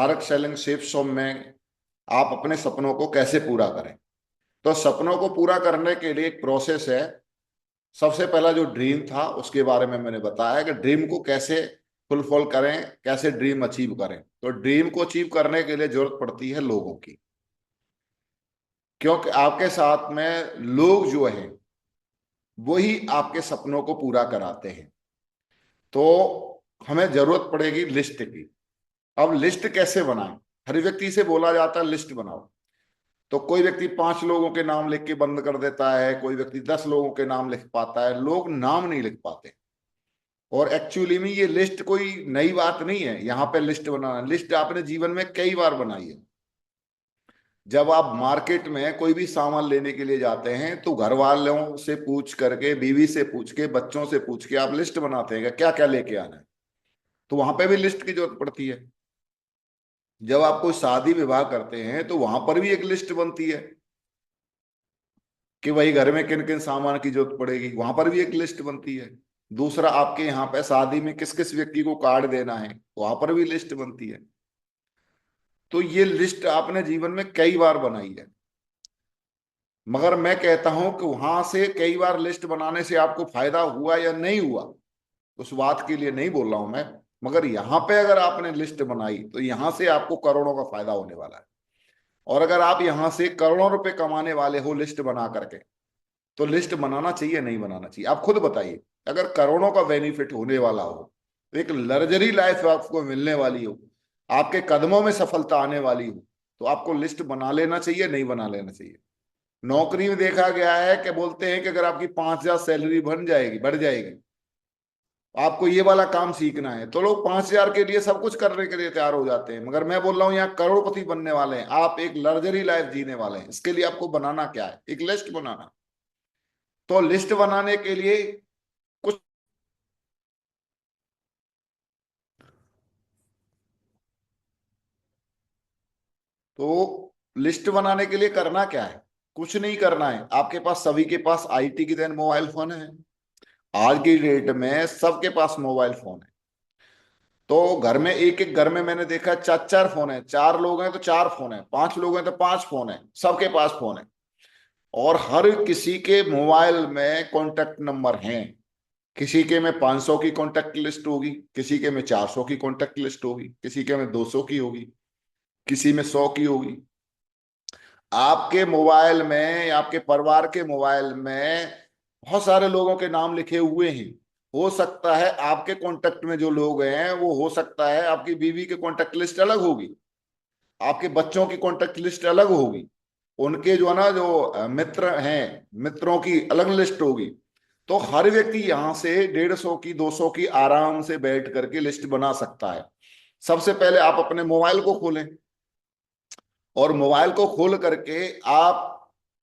Direct selling shift में आप अपने सपनों को कैसे पूरा करें। तो सपनों को पूरा करने के लिए एक प्रोसेस है। सबसे पहला जो ड्रीम था उसके बारे में मैंने बताया कि ड्रीम को कैसे फुलफिल करें, कैसे ड्रीम अचीव करें। तो ड्रीम को अचीव करने के लिए जरूरत पड़ती है लोगों की, क्योंकि आपके साथ में लोग जो हैं वही आपके सपनों को पूरा कराते हैं। तो हमें जरूरत पड़ेगी लिस्ट की। अब लिस्ट कैसे बनाएं? हर व्यक्ति से बोला जाता है लिस्ट बनाओ। तो कोई व्यक्ति 5 लोगों के नाम लिख के बंद कर देता है, कोई व्यक्ति 10 लोगों के नाम लिख पाता है, लोग नाम नहीं लिख पाते। और एक्चुअली में ये लिस्ट कोई नई बात नहीं है। यहाँ पे लिस्ट बनाना, लिस्ट आपने जीवन में कई बार बनाई है। जब आप मार्केट में कोई भी सामान लेने के लिए जाते हैं तो घर वालों से पूछ करके, बीवी से पूछ के, बच्चों से पूछ के आप लिस्ट बनाते हैं कि क्या क्या लेके आना है। तो वहां पे भी लिस्ट की जरूरत पड़ती है। जब आप कोई शादी विवाह करते हैं तो वहां पर भी एक लिस्ट बनती है कि वही घर में किन किन सामान की जरूरत पड़ेगी, वहां पर भी एक लिस्ट बनती है। दूसरा, आपके यहाँ पे शादी में किस किस व्यक्ति को कार्ड देना है, वहां पर भी लिस्ट बनती है। तो ये लिस्ट आपने जीवन में कई बार बनाई है। मगर मैं कहता हूं कि वहां से कई बार लिस्ट बनाने से आपको फायदा हुआ या नहीं हुआ, उस बात के लिए नहीं बोल रहा हूं मैं। मगर यहाँ पे अगर आपने लिस्ट बनाई तो यहां से आपको करोड़ों का फायदा होने वाला है। और अगर आप यहां से करोड़ों रुपए कमाने वाले हो लिस्ट बना करके, तो लिस्ट बनाना चाहिए नहीं बनाना चाहिए? आप खुद बताइए। अगर करोड़ों का बेनिफिट होने वाला हो, तो एक लग्जरी लाइफ आपको मिलने वाली हो, आपके कदमों में सफलता आने वाली हो, तो आपको लिस्ट बना लेना चाहिए नहीं बना लेना चाहिए? नौकरी में देखा गया है कि बोलते हैं कि अगर आपकी 5,000 सैलरी बन जाएगी, बढ़ जाएगी, आपको ये वाला काम सीखना है, तो लोग 5,000 के लिए सब कुछ करने के लिए तैयार हो जाते हैं। मगर मैं बोल रहा हूँ यहाँ करोड़पति बनने वाले हैं, आप एक लग्जरी लाइफ जीने वाले हैं। इसके लिए आपको बनाना क्या है? एक लिस्ट बनाना। तो लिस्ट बनाने के लिए कुछ, तो लिस्ट बनाने के लिए करना क्या है? कुछ नहीं करना है। आपके पास, सभी के पास आईटी की देन मोबाइल फोन है। आज की डेट में सबके पास मोबाइल फोन है। तो घर में, एक एक घर में मैंने देखा 4 4 फोन है। 4 लोग हैं तो 4 फोन है, 5 लोग हैं तो 5 फोन है, सबके पास फोन है। और हर किसी के मोबाइल में कॉन्टेक्ट नंबर हैं। किसी के में 500 की कॉन्टेक्ट लिस्ट होगी, किसी के में 400 की कॉन्टेक्ट लिस्ट होगी, किसी के में 200 की होगी, किसी में 100 की होगी। आपके मोबाइल में या आपके परिवार के मोबाइल में बहुत सारे लोगों के नाम लिखे हुए हैं। हो सकता है आपके कांटेक्ट में जो लोग हैं, वो हो सकता है आपकी बीवी के कांटेक्ट लिस्ट अलग होगी, आपके बच्चों की कांटेक्ट लिस्ट अलग होगी, उनके जो है ना, जो मित्र हैं, मित्रों की अलग लिस्ट होगी। तो हर व्यक्ति यहां से 150 की, 200 की आराम से बैठ करके लिस्ट बना सकता है। सबसे पहले आप अपने मोबाइल को खोलें, और मोबाइल को खोल करके आप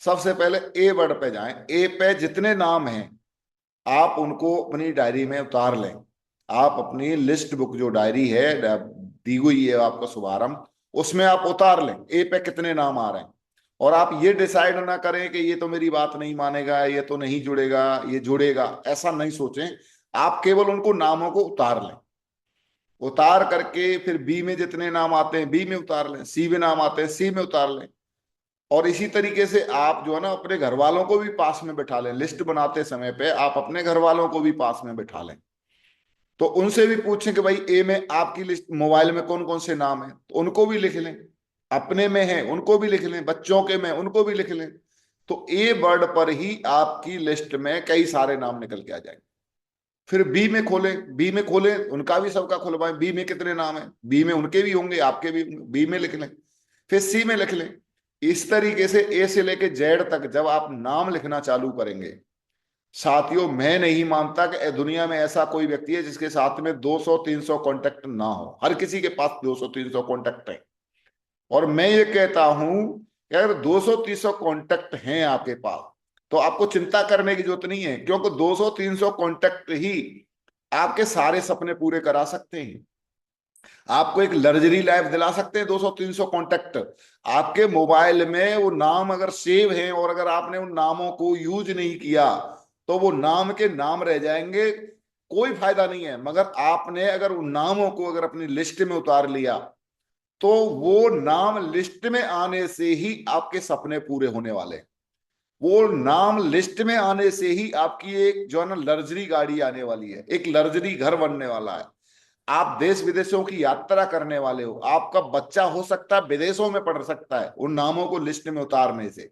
सबसे पहले ए वर्ड पे जाएं। ए पे जितने नाम हैं आप उनको अपनी डायरी में उतार लें। आप अपनी लिस्ट बुक, जो डायरी है दी हुई है आपका शुभारंभ, उसमें आप उतार लें ए पे कितने नाम आ रहे हैं। और आप ये डिसाइड ना करें कि ये तो मेरी बात नहीं मानेगा, ये तो नहीं जुड़ेगा, ये जुड़ेगा, ऐसा नहीं सोचें। आप केवल उनको नामों को उतार लें। उतार करके फिर बी में जितने नाम आते हैं बी में उतार लें, सी में नाम आते हैं सी में उतार लें। और इसी तरीके से आप जो है ना, अपने घर वालों को भी पास में बिठा लें। लिस्ट बनाते समय पे आप अपने घर वालों को भी पास में बिठा लें। तो उनसे भी पूछें कि भाई ए में आपकी लिस्ट, मोबाइल में कौन कौन से नाम है, तो उनको भी लिख लें। अपने में है उनको भी लिख लें, बच्चों के में उनको भी लिख लें। तो ए वर्ड पर ही आपकी लिस्ट में कई सारे नाम निकल के आ जाएंगे। फिर बी में खोलें, बी में खोलें, उनका भी सबका खुलवाएं, बी में कितने नाम है, बी में उनके भी होंगे आपके भी होंगे, बी में लिख लें। फिर सी में लिख लें। इस तरीके से ए से लेके जेड तक जब आप नाम लिखना चालू करेंगे, साथियों, मैं नहीं मानता कि दुनिया में ऐसा कोई व्यक्ति है जिसके साथ में 200 300 कॉन्टेक्ट ना हो। हर किसी के पास 200 300 कॉन्टेक्ट है। और मैं ये कहता हूं कि अगर 200 300 कॉन्टेक्ट हैं आपके पास, तो आपको चिंता करने की जरूरत नहीं है, क्योंकि 200 300 कॉन्टेक्ट ही आपके सारे सपने पूरे करा सकते हैं। आपको एक लग्जरी लाइफ दिला सकते हैं 200 300 कॉन्टेक्ट। आपके मोबाइल में वो नाम अगर सेव हैं और अगर आपने उन नामों को यूज नहीं किया, तो वो नाम के नाम रह जाएंगे, कोई फायदा नहीं है। मगर आपने अगर उन नामों को अगर अपनी लिस्ट में उतार लिया, तो वो नाम लिस्ट में आने से ही आपके सपने पूरे होने वाले हैं। वो नाम लिस्ट में आने से ही आपकी एक जो है ना लग्जरी गाड़ी आने वाली है, एक लग्जरी घर बनने वाला है। आप देश विदेशों की यात्रा करने वाले हो, आपका बच्चा हो सकता है विदेशों में पढ़ सकता है उन नामों को लिस्ट में उतारने से।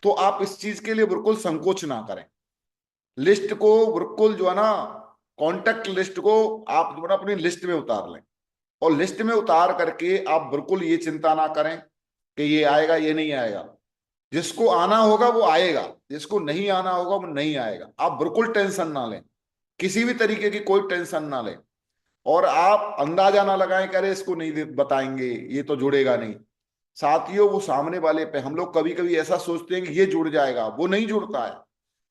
तो आप इस चीज के लिए बिल्कुल संकोच ना करें। लिस्ट को बिल्कुल जो है ना, कॉन्टेक्ट लिस्ट को आप जो है ना अपनी लिस्ट में उतार लें। और लिस्ट में उतार करके आप बिल्कुल ये चिंता ना करें कि ये आएगा ये नहीं आएगा। जिसको आना होगा वो आएगा, जिसको नहीं आना होगा वो नहीं आएगा। आप बिल्कुल टेंशन ना लें, किसी भी तरीके की कोई टेंशन ना लें। और आप अंदाजा ना लगाएं कि अरे इसको नहीं बताएंगे, ये तो जुड़ेगा नहीं। साथियों, वो सामने वाले पे हम लोग कभी कभी ऐसा सोचते हैं कि ये जुड़ जाएगा, वो नहीं जुड़ता है।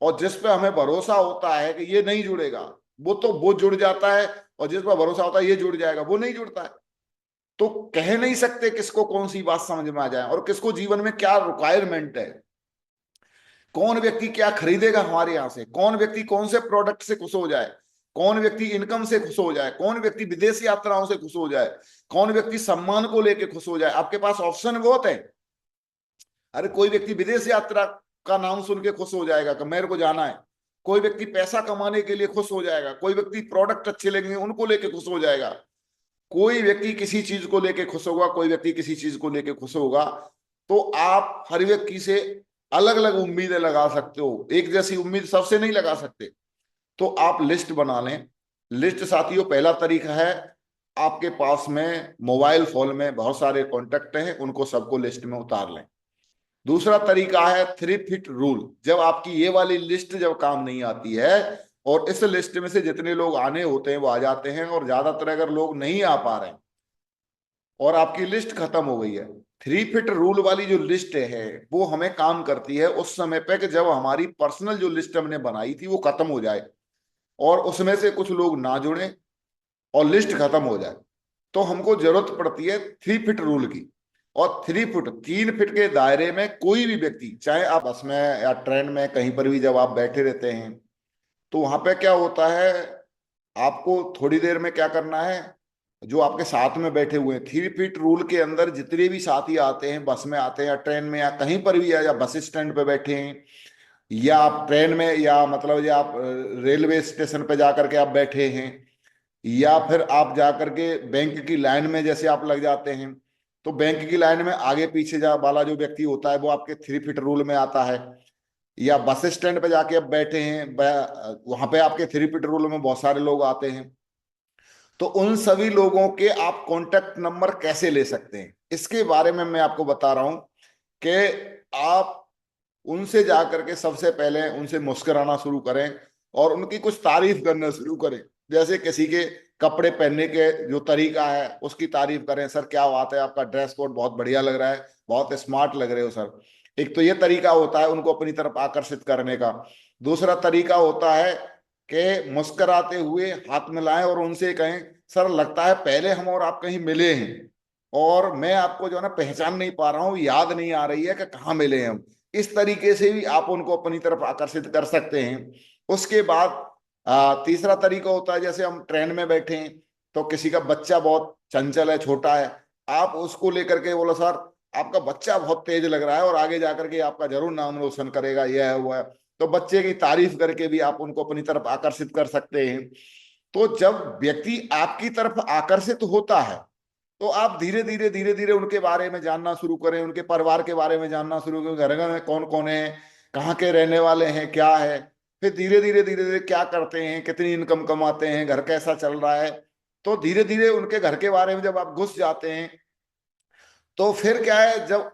और जिस पे हमें भरोसा होता है कि ये नहीं जुड़ेगा, वो जुड़ जाता है। और जिस पर भरोसा होता है ये जुड़ जाएगा, वो नहीं जुड़ता है। तो कह नहीं सकते किसको कौन सी बात समझ में आ जाए और किसको जीवन में क्या रिक्वायरमेंट है। कौन व्यक्ति क्या खरीदेगा हमारे यहाँ से, कौन व्यक्ति कौन से प्रोडक्ट से खुश हो जाए, कौन व्यक्ति इनकम से खुश हो जाए, कौन व्यक्ति विदेश यात्राओं से खुश हो जाए, कौन व्यक्ति सम्मान को लेकर खुश हो जाए। आपके पास ऑप्शन बहुत है। अरे कोई व्यक्ति विदेश यात्रा का नाम सुन के खुश हो जाएगा कि मेरे को जाना है। कोई व्यक्ति पैसा कमाने के लिए खुश हो जाएगा, कोई व्यक्ति प्रोडक्ट अच्छे लगेंगे उनको लेके खुश हो जाएगा, कोई व्यक्ति किसी चीज को लेके खुश होगा, कोई व्यक्ति किसी चीज को लेके खुश होगा। तो आप हर व्यक्ति से अलग अलग उम्मीदें लगा सकते हो, एक जैसी उम्मीद सबसे नहीं लगा सकते। तो आप लिस्ट बना लें। लिस्ट साथियों पहला तरीका है, आपके पास में मोबाइल फोन में बहुत सारे कॉन्टेक्ट हैं, उनको सबको लिस्ट में उतार लें। दूसरा तरीका है 3 फीट रूल। जब आपकी ये वाली लिस्ट जब काम नहीं आती है और इस लिस्ट में से जितने लोग आने होते हैं वो आ जाते हैं, और ज्यादातर अगर लोग नहीं आ पा रहे हैं और आपकी लिस्ट खत्म हो गई है, 3 फीट रूल वाली जो लिस्ट है वो हमें काम करती है उस समय पे कि जब हमारी पर्सनल जो लिस्ट हमने बनाई थी वो खत्म हो जाए और उसमें से कुछ लोग ना जुड़े और लिस्ट खत्म हो जाए, तो हमको जरूरत पड़ती है 3 फीट रूल की। और 3 फुट 3 फीट के दायरे में कोई भी व्यक्ति, चाहे आप बस में या ट्रेन में कहीं पर भी जब आप बैठे रहते हैं, तो वहां पे क्या होता है, आपको थोड़ी देर में क्या करना है, जो आपके साथ में बैठे हुए हैं 3 फीट रूल के अंदर जितने भी साथी आते हैं, बस में आते हैं या ट्रेन में या कहीं पर भी, या बस स्टैंड पे बैठे हैं, या आप ट्रेन में, या मतलब या आप रेलवे स्टेशन पे जाकर के आप बैठे हैं, या फिर आप जाकर के बैंक की लाइन में जैसे आप लग जाते हैं, तो बैंक की लाइन में आगे पीछे जा वाला जो व्यक्ति होता है वो आपके 3 फीट रूल में आता है। या बस स्टैंड पे जाके आप बैठे हैं, वहां पे आपके 3 फीट रूल में बहुत सारे लोग आते हैं। तो उन सभी लोगों के आप कॉन्टेक्ट नंबर कैसे ले सकते हैं, इसके बारे में मैं आपको बता रहा हूं कि आप उनसे जाकर के सबसे पहले उनसे मुस्कुराना शुरू करें और उनकी कुछ तारीफ करना शुरू करें। जैसे किसी के कपड़े पहनने के जो तरीका है उसकी तारीफ करें, सर क्या बात है, आपका ड्रेस कोड बहुत बढ़िया लग रहा है, बहुत स्मार्ट लग रहे हो सर। एक तो ये तरीका होता है उनको अपनी तरफ आकर्षित करने का। दूसरा तरीका होता है कि मुस्कुराते हुए हाथ मिलाएं और उनसे कहें, सर लगता है पहले हम और आप कहीं मिले हैं और मैं आपको जो है ना पहचान नहीं पा रहा हूँ, याद नहीं आ रही है कि कहाँ मिले हैं हम। इस तरीके से भी आप उनको अपनी तरफ आकर्षित कर सकते हैं। उसके बाद तीसरा तरीका होता है, जैसे हम ट्रेन में बैठे हैं तो किसी का बच्चा बहुत चंचल है, छोटा है, आप उसको लेकर के बोलो, सर आपका बच्चा बहुत तेज लग रहा है और आगे जाकर के आपका जरूर नाम रोशन करेगा, यह है वो है। तो बच्चे की तारीफ करके भी आप उनको अपनी तरफ आकर्षित कर सकते हैं। तो जब व्यक्ति आपकी तरफ आकर्षित होता है तो आप धीरे धीरे उनके बारे में जानना शुरू करें, उनके परिवार के बारे में जानना शुरू करें, घर घर में कौन कौन है, कहाँ के रहने वाले हैं, क्या है। फिर धीरे धीरे क्या करते हैं, कितनी इनकम कमाते हैं, घर कैसा चल रहा है। तो धीरे धीरे उनके घर के बारे में जब आप घुस जाते हैं तो फिर क्या है, जब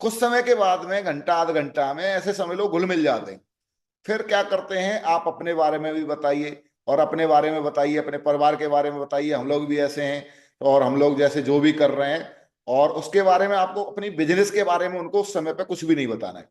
कुछ समय के बाद में घंटा आध घंटा में ऐसे समझ लो घुल मिल जाते हैं। फिर क्या करते हैं, आप अपने बारे में भी बताइए और अपने बारे में बताइए, अपने परिवार के बारे में बताइए, हम लोग भी ऐसे हैं और हम लोग जैसे जो भी कर रहे हैं। और उसके बारे में आपको अपनी बिजनेस के बारे में उनको उस समय पे कुछ भी नहीं बताना है,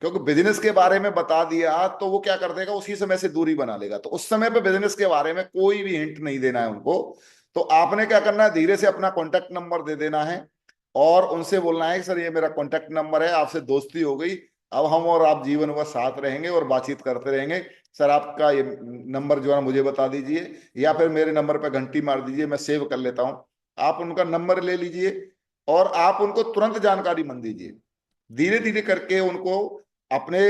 क्योंकि बिजनेस के बारे में बता दिया तो वो क्या कर देगा, उसी समय से दूरी बना लेगा। तो उस समय पे बिजनेस के बारे में कोई भी हिंट नहीं देना है उनको। तो आपने क्या करना है, धीरे से अपना कॉन्टेक्ट नंबर दे देना है और उनसे बोलना है कि सर ये मेरा कॉन्टेक्ट नंबर है, आपसे दोस्ती हो गई, अब हम और आप जीवन भर साथ रहेंगे और बातचीत करते रहेंगे। सर आपका ये नंबर जो है मुझे बता दीजिए, या फिर मेरे नंबर पर घंटी मार दीजिए, मैं सेव कर लेता हूँ। आप उनका नंबर ले लीजिए और आप उनको तुरंत जानकारी मत दीजिए। धीरे धीरे करके उनको अपने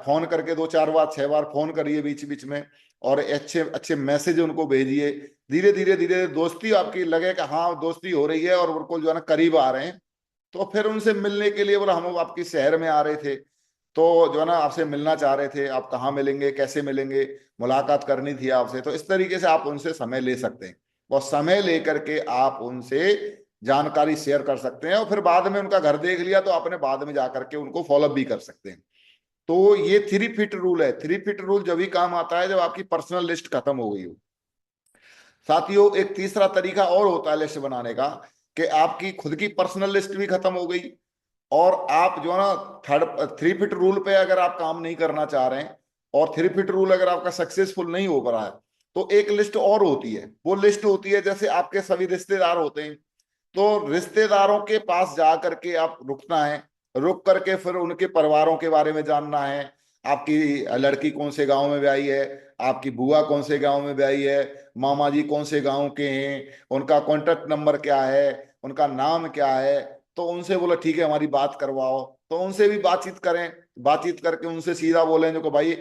फोन करके 2-4 बार 6 बार फोन करिए बीच बीच में, और अच्छे अच्छे मैसेज उनको भेजिए। धीरे धीरे धीरे दोस्ती आपकी लगे कि हाँ दोस्ती हो रही है और बिल्कुल जो है ना करीब आ रहे हैं। तो फिर उनसे मिलने के लिए बोला हम आपकी शहर में आ रहे थे, तो जो है ना आपसे मिलना चाह रहे थे, आप कहाँ मिलेंगे, कैसे मिलेंगे, मुलाकात करनी थी आपसे। तो इस तरीके से आप उनसे समय ले सकते हैं, और समय लेकर के आप उनसे जानकारी शेयर कर सकते हैं, और फिर बाद में उनका घर देख लिया तो आपने बाद में जाकर के उनको फॉलोअप भी कर सकते हैं। तो ये 3 फीट रूल है। 3 फीट रूल जब भी काम आता है जब आपकी पर्सनल लिस्ट खत्म हो गई हो। साथियों, एक तीसरा तरीका और होता है लिस्ट बनाने का, कि आपकी खुद की पर्सनल लिस्ट भी खत्म हो गई, और आप जो है ना 3 फीट रूल पे अगर आप काम नहीं करना चाह रहे हैं, और 3 फीट रूल अगर आपका सक्सेसफुल नहीं हो पा रहा है, तो एक लिस्ट और होती है। वो लिस्ट होती है, जैसे आपके सभी रिश्तेदार होते हैं, तो रिश्तेदारों के पास जा करके आप रुकना है। रुक करके फिर उनके परिवारों के बारे में जानना है। आपकी लड़की कौन से गांव में ब्याही है, आपकी बुआ कौन से गांव में ब्याही है, मामा जी कौन से गांव के हैं, उनका कॉन्टेक्ट नंबर क्या है, उनका नाम क्या है। तो उनसे बोला ठीक है हमारी बात करवाओ, तो उनसे भी बातचीत करें। बातचीत करके उनसे सीधा बोलें जो कि भाई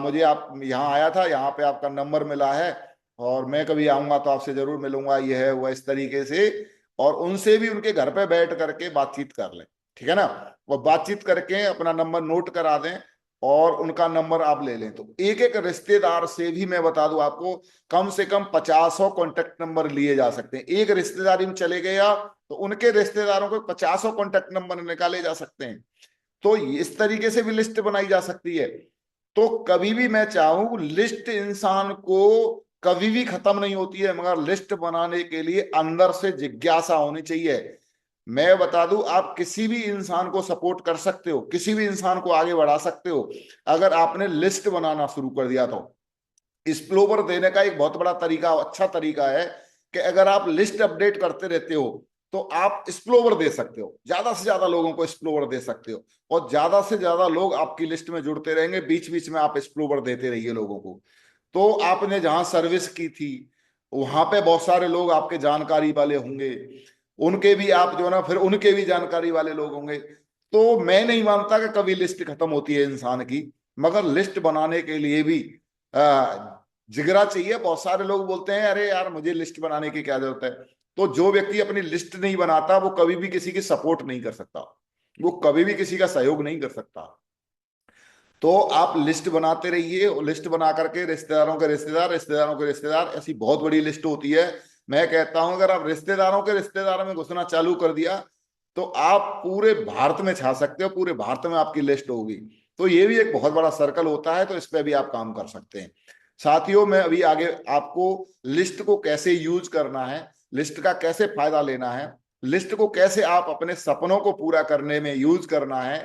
मुझे आप यहाँ आया था, यहाँ पे आपका नंबर मिला है, और मैं कभी आऊंगा तो आपसे जरूर मिलूंगा, ये है वो, इस तरीके से। और उनसे भी उनके घर पे बैठ करके बातचीत कर लें, ठीक है ना। वो बातचीत करके अपना नंबर नोट करा दें, और उनका नंबर आप ले लें। तो एक एक रिश्तेदार से भी मैं बता दूं आपको, कम से कम 50 कॉन्टेक्ट नंबर लिए जा सकते हैं। एक रिश्तेदारी में चले गया तो उनके रिश्तेदारों को 50 कॉन्टेक्ट नंबर निकाले जा सकते हैं। तो इस तरीके से भी लिस्ट बनाई जा सकती है। तो कभी भी मैं चाहूं, लिस्ट इंसान को कभी भी खत्म नहीं होती है, मगर लिस्ट बनाने के लिए अंदर से जिज्ञासा होनी चाहिए। मैं बता दूं, आप किसी भी इंसान को सपोर्ट कर सकते हो, किसी भी इंसान को आगे बढ़ा सकते हो, अगर आपने लिस्ट बनाना शुरू कर दिया तो। स्पिलओवर देने का एक बहुत बड़ा तरीका, अच्छा तरीका है कि अगर आप लिस्ट अपडेट करते रहते हो तो आप स्पिलओवर दे सकते हो, ज्यादा से ज्यादा लोगों को स्पिलओवर दे सकते हो, और ज्यादा से ज्यादा लोग आपकी लिस्ट में जुड़ते रहेंगे। बीच बीच में आप स्पिलओवर देते रहिए लोगों को। तो आपने जहां सर्विस की थी वहां पे बहुत सारे लोग आपके जानकारी वाले होंगे, उनके भी आप जो है ना फिर उनके भी जानकारी वाले लोग होंगे। तो मैं नहीं मानता कि कभी लिस्ट खत्म होती है इंसान की, मगर लिस्ट बनाने के लिए भी जिगरा चाहिए। बहुत सारे लोग बोलते हैं अरे यार मुझे लिस्ट बनाने की क्या जरूरत है। तो जो व्यक्ति अपनी लिस्ट नहीं बनाता वो कभी भी किसी की सपोर्ट नहीं कर सकता, वो कभी भी किसी का सहयोग नहीं कर सकता। तो आप लिस्ट बनाते रहिए, लिस्ट बना करके रिश्तेदारों के रिश्तेदार, रिश्तेदारों के रिश्तेदार, ऐसी बहुत बड़ी लिस्ट होती है। मैं कहता हूं अगर आप रिश्तेदारों के रिश्तेदारों में घुसना चालू कर दिया तो आप पूरे भारत में छा सकते हो, पूरे भारत में आपकी लिस्ट होगी। तो ये भी एक बहुत बड़ा सर्कल होता है, तो इस पे भी आप काम कर सकते हैं। साथियों, मैं अभी आगे आपको लिस्ट को कैसे यूज करना है, लिस्ट का कैसे फायदा लेना है, लिस्ट को कैसे आप अपने सपनों को पूरा करने में यूज करना है,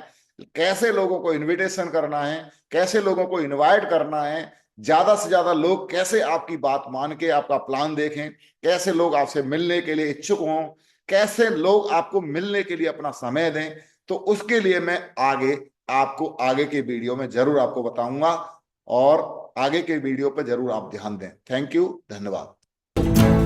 कैसे लोगों को इनविटेशन करना है, कैसे लोगों को इनवाइट करना है, ज्यादा से ज्यादा लोग कैसे आपकी बात मान के आपका प्लान देखें, कैसे लोग आपसे मिलने के लिए इच्छुक हों, कैसे लोग आपको मिलने के लिए अपना समय दें, तो उसके लिए मैं आपको आगे के वीडियो में जरूर आपको बताऊंगा, और आगे के वीडियो पर जरूर आप ध्यान दें। थैंक यू, धन्यवाद।